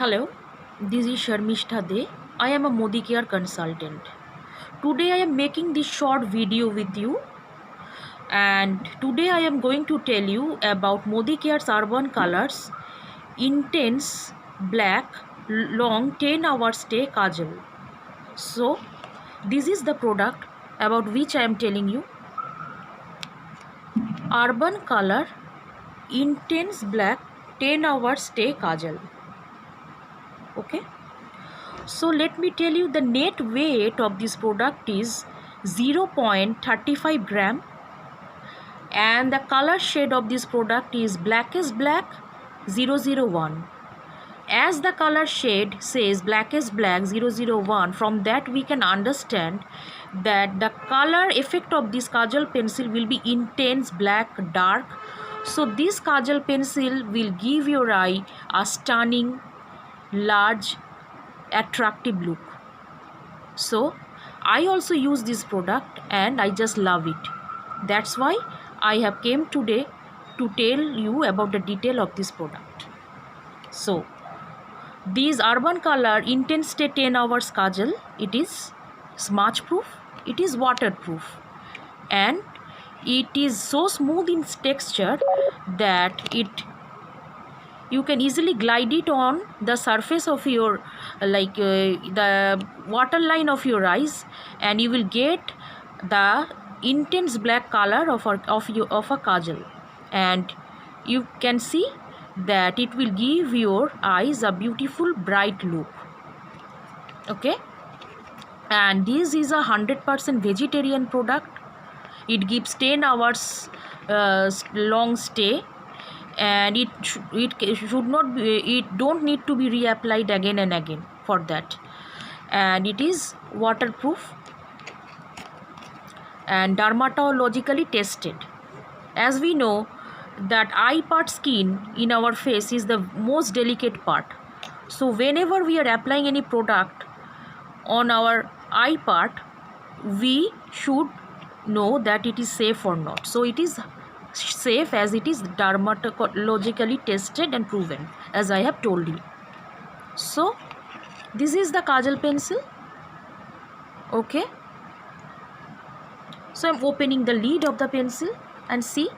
Hello, this is Sharmishta De. I am a Modicare consultant. Today I am making this short video with you, and today I am going to tell you about Modicare's Urban Colors Intense Black Long 10 Hour Stay Kajal. So this is the product about which I am telling you. Urban Color Intense Black 10 Hour Stay Kajal. Okay. So let me tell you, the net weight of this product is 0.35 gram, and the color shade of this product is blackest black 001. As the color shade says blackest black 001, from that we can understand that the color effect of this kajal pencil will be intense black dark. So this kajal pencil will give your eye a stunning, large, attractive look. So I also use this product and I just love it. That's why I have came today to tell you about the detail of this product. So this Urban Color Intense Stay 10 Hours Kajal, it is smudge proof, it is waterproof, and it is so smooth in texture that you can easily glide it on the surface of your the waterline of your eyes, and you will get the intense black color of a kajal, and you can see that it will give your eyes a beautiful bright look. Okay, and this is a 100% vegetarian product. It gives 10 hours long stay, and it should not be, it don't need to be reapplied again and again for that, and it is waterproof and dermatologically tested. As we know that eye part skin in our face is the most delicate part, so whenever we are applying any product on our eye part, we should know that it is safe or not. So it is safe as it is dermatologically tested and proven, as I have told you. So this is the kajal pencil. Okay, so I'm opening the lid of the pencil, and see,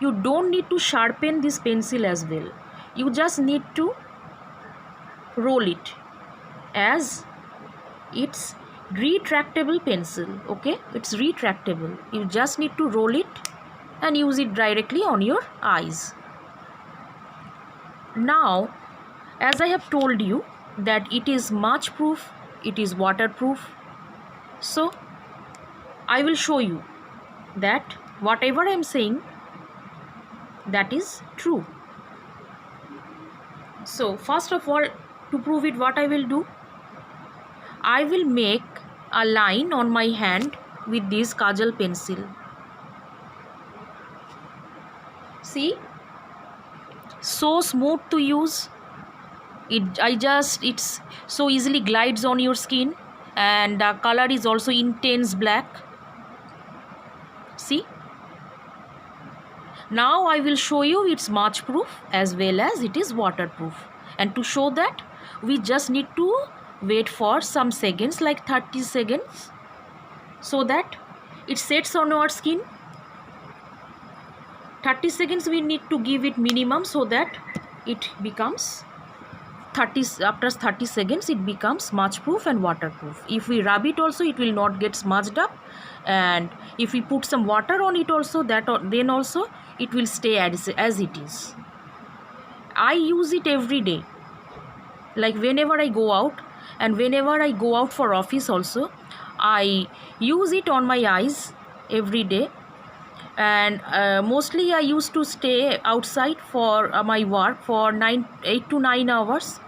you don't need to sharpen this pencil as well. You just need to roll it, as it's retractable pencil. Okay, it's retractable. You just need to roll it and use it directly on your eyes. Now, as I have told you that it is smudge proof, it is waterproof, so I will show you that whatever I am saying, that is true. So first of all, to prove it, what I will do, I will make a line on my hand with this kajal pencil. See, so smooth to use. It's so easily glides on your skin, and the color is also intense black. See, now I will show you it's smudge proof as well as it is waterproof, and to show that, we just need to wait for some seconds, like 30 seconds, so that it sets on our skin. 30 seconds we need to give it minimum, so that it becomes after 30 seconds it becomes smudge proof and waterproof. If we rub it also, it will not get smudged up, and if we put some water on it also, then also it will stay as it is. I use it every day, like whenever I go out, and whenever I go out for office also, I use it on my eyes every day. And mostly I used to stay outside for my work for 8 to 9 hours,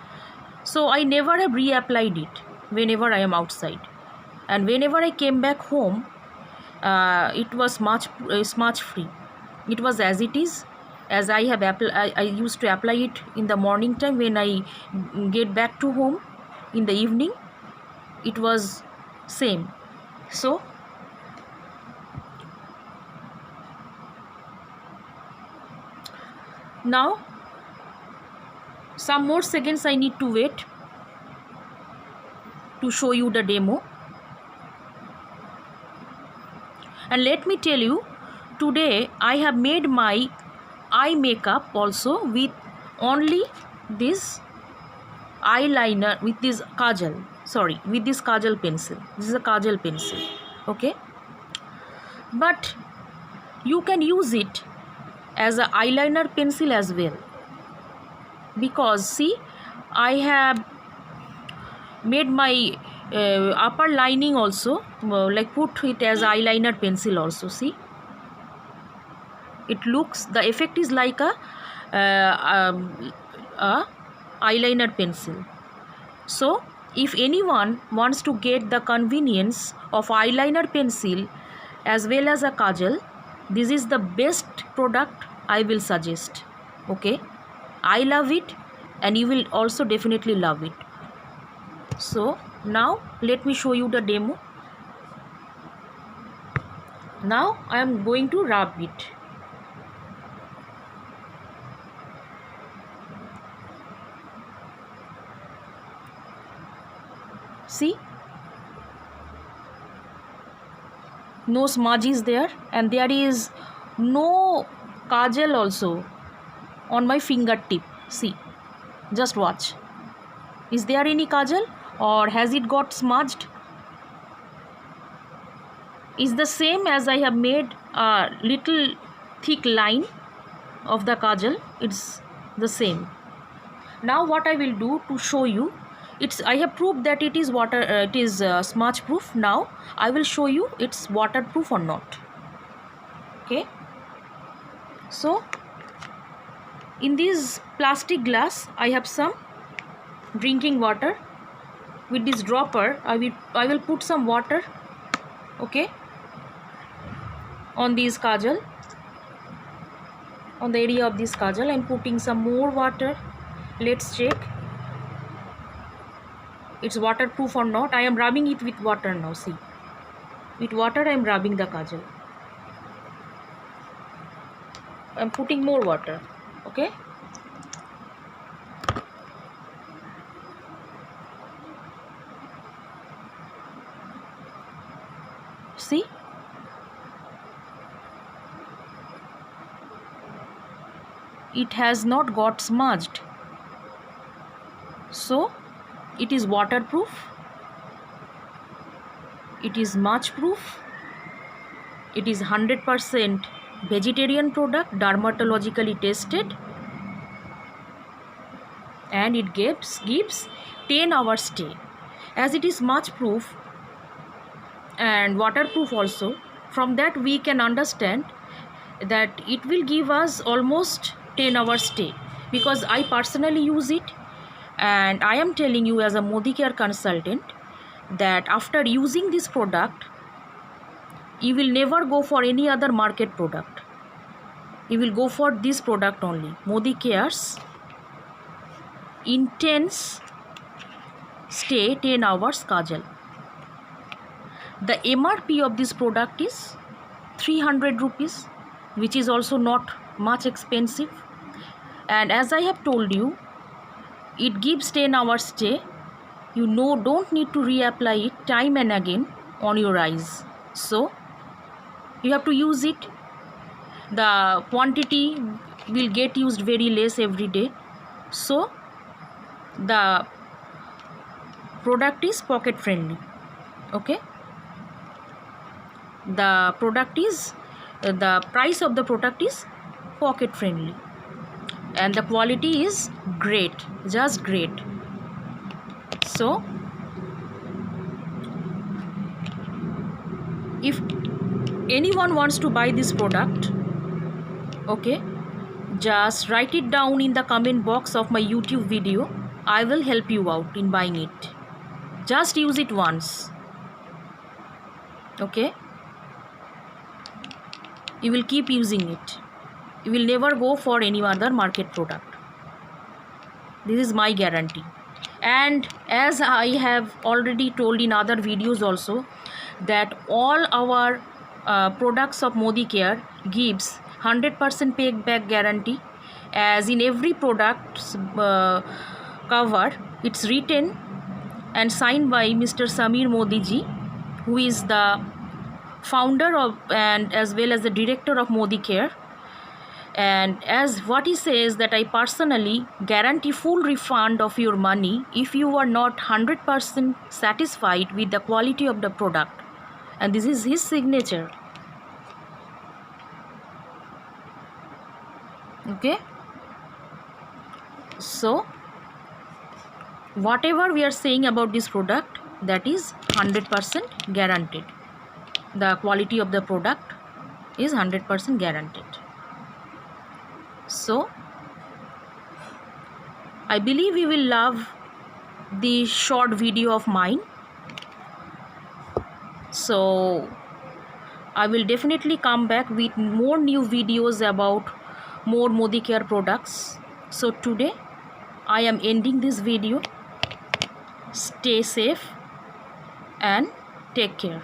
so I never have reapplied it whenever I am outside. And whenever I came back home, it was smudge free. It was as it is, as I have I used to apply it in the morning time. When I get back to home in the evening, it was same. So now Some more seconds I need to wait to show you the demo. And let me tell you, today I have made my eye makeup also with only this eyeliner, with this kajal, sorry, with this kajal pencil. This is a kajal pencil, okay? But you can use it as a eyeliner pencil as well, because see, I have made my upper lining also, like put it as eyeliner pencil also. See, it looks, the effect is like a eyeliner pencil. So if anyone wants to get the convenience of eyeliner pencil as well as a kajal, this is the best product I will suggest. Okay, I love it and you will also definitely love it. So now let me show you the demo. Now I am going to rub it. See, no smudge is there, and there is no kajal also on my fingertip. See, just watch. Is there any kajal or has it got smudged? Is the same as I have made a little thick line of the kajal. It's the same. Now what I will do to show you, I have proved that it is smudge proof. Now I will show you it's waterproof or not. Okay, so in this plastic glass I have some drinking water. With this dropper I will put some water, okay, on this kajal, on the area of this kajal. I am putting some more water. Let's check it's waterproof or not. I am rubbing it with water now. See, with water I am rubbing the kajal. I am putting more water, okay. See, it has not got smudged, so it is waterproof, it is smudge proof, it is 100% vegetarian product, dermatologically tested, and it gives 10 hours stay. As it is smudge proof and waterproof also, from that we can understand that it will give us almost 10 hours stay, because I personally use it. And I am telling you as a Modicare consultant that after using this product, you will never go for any other market product. You will go for this product only, Modicare's Intense Stay 10 Hours Kajal. The MRP of this product is 300 rupees, which is also not much expensive. And as I have told you, it gives 10 hours stay. You don't need to reapply it time and again on your eyes. So you have to use it. The quantity will get used very less every day. So the product is pocket friendly. Okay. The price of the product is pocket friendly. And the quality is great, just great. So if anyone wants to buy this product, okay, just write it down in the comment box of my YouTube video. I will help you out in buying it. Just use it once, okay. You will keep using it. You will never go for any other market product. This is my guarantee. And as I have already told in other videos also, that all our products of Modicare gives 100% pay back guarantee, as in every product's cover, it's written and signed by Mr. Samir Modi ji, who is the founder of and as well as the director of Modi Care. And as what he says, that I personally guarantee full refund of your money if you are not 100% satisfied with the quality of the product. And this is his signature. Okay, so whatever we are saying about this product, that is 100% guaranteed. The quality of the product is 100% guaranteed. So I believe you will love the short video of mine. So I will definitely come back with more new videos about more Modi Care products. So today I am ending this video. Stay safe and take care.